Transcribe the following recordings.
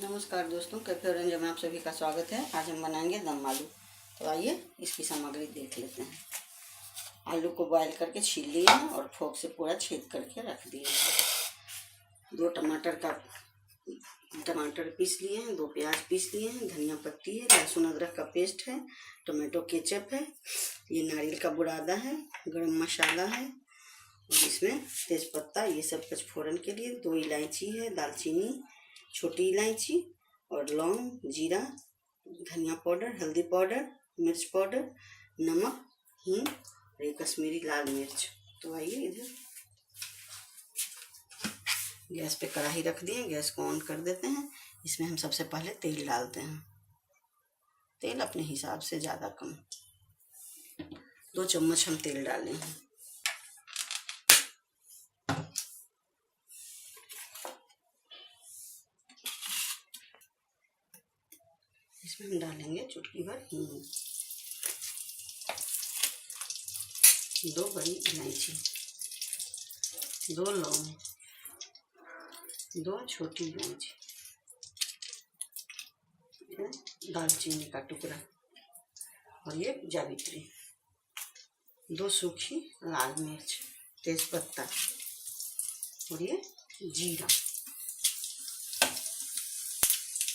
नमस्कार दोस्तों, कैफे ऑरेंजो में आप सभी का स्वागत है। आज हम बनाएंगे दम आलू। तो आइए इसकी सामग्री देख लेते हैं। आलू को बॉईल करके छील लिए हैं और फोक से पूरा छेद करके रख दिए हैं। 2 टमाटर पीस लिए हैं, 2 प्याज पीस लिए हैं, धनिया पत्ती है, लहसुन अदरक का पेस्ट है, टोमेटो केचप है, ये नारियल का बुरादा है, गरम मसाला है और इसमें तेज़पत्ता, ये सब कुछ फोड़न के लिए 2 इलायची है, दालचीनी, छोटी इलायची और लौंग, जीरा, धनिया पाउडर, हल्दी पाउडर, मिर्च पाउडर, नमक, हींग और ये कश्मीरी लाल मिर्च। तो आइए इधर गैस पे कढ़ाई रख दिए, गैस को ऑन कर देते हैं। इसमें हम सबसे पहले तेल डालते हैं। तेल अपने हिसाब से ज़्यादा कम, 2 चम्मच हम तेल डाले हैं। इसमें हम डालेंगे चुटकी भर हींग, 2 बड़ी इलायची, 2 लौंग, 2 छोटी इलायची, दालचीनी का टुकड़ा और ये जावित्री, 2 सूखी लाल मिर्च, तेज़पत्ता और ये जीरा।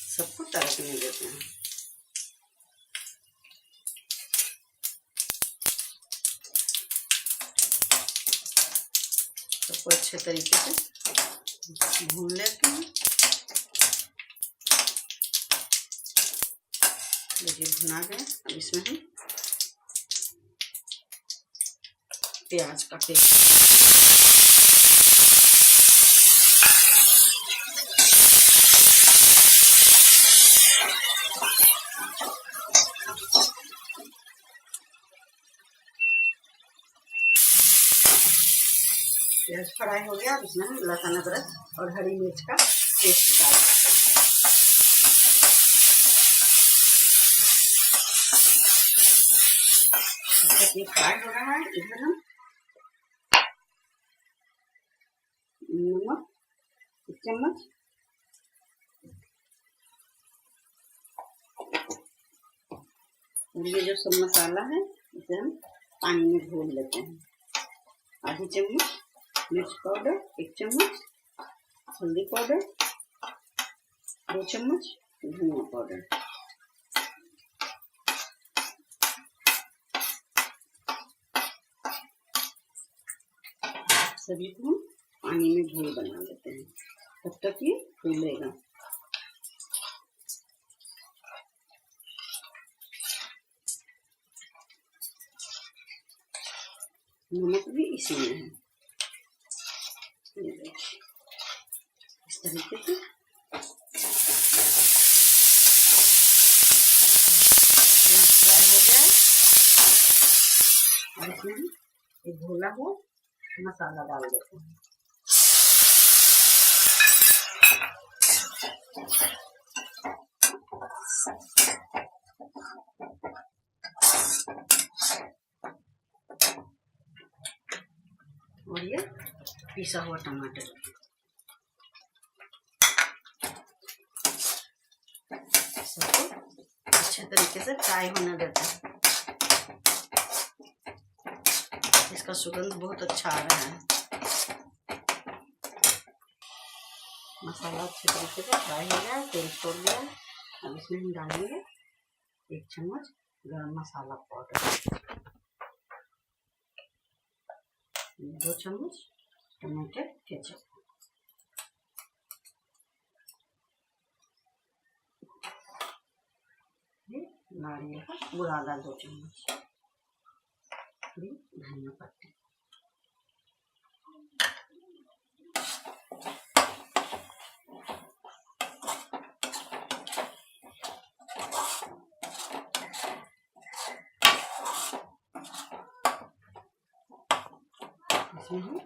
सबको तड़कने देते हैं। सबको अच्छे तरीके से भून लेते हैं। देखिए भुना गया। अब इसमें हम प्याज का पेस्ट, प्याज फ्राई हो गया। अब इसमें हम लहसुन अदरक और हरी मिर्च का पेस्ट डाल देते हैं। जब ये फ्राई हो रहा है, इधर हम नमक 1 चम्मच, और ये जो सब मसाला है इसे हम पानी में घोल लेते हैं। आधी चम्मच मिर्च पाउडर, 1 चम्मच हल्दी पाउडर, 2 चम्मच धनिया पाउडर। सभी को हम पानी में घोल बना लेते हैं, तब तक ये फूलेगा। नमक भी इसी में है। इस तरीके से फ्राई हो गया है। और इसमें एक घोला हुआ मसाला डाल देते हैं। और ये पिसा हुआ टमाटर, सबको अच्छे तरीके से फ्राई होने देते हैं। इसका सुगंध बहुत अच्छा आ रहा है। मसाला अच्छे तरीके से फ्राई हो गया, तेल छोड़ दिया। अब इसमें हम डालेंगे 1 चम्मच गरम मसाला पाउडर, 2 चम्मच टमाटर केचप, नारियल का बुरादा 2 चम्मच, धनिया पत्ती। इसमें हम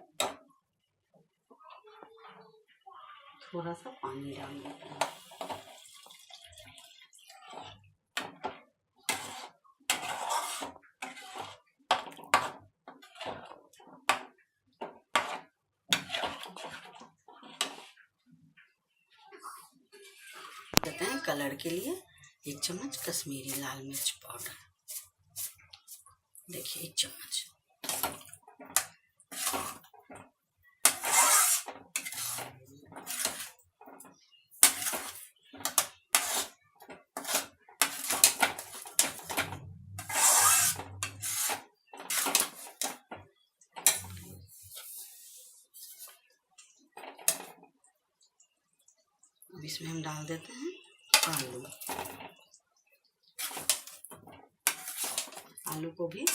थोड़ा सा पानी डाल देते हैं। देते हैं कलर के लिए 1 चम्मच कश्मीरी लाल मिर्च पाउडर। देखिए 1 चम्मच। अब इसमें हम डाल देते हैं आलू। आलू को भी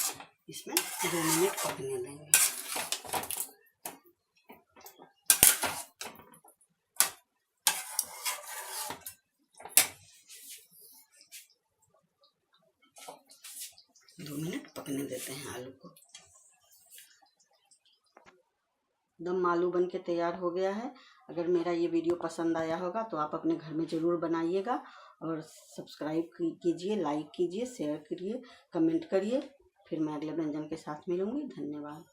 इसमें 2 मिनट पकने देंगे। दो मिनट पकने देते हैं आलू को। दम आलू बन के तैयार हो गया है। अगर मेरा ये वीडियो पसंद आया होगा तो आप अपने घर में ज़रूर बनाइएगा और सब्सक्राइब कीजिए, लाइक कीजिए, शेयर करिए, कमेंट करिए। फिर मैं अगले व्यंजन के साथ मिलूंगी। धन्यवाद।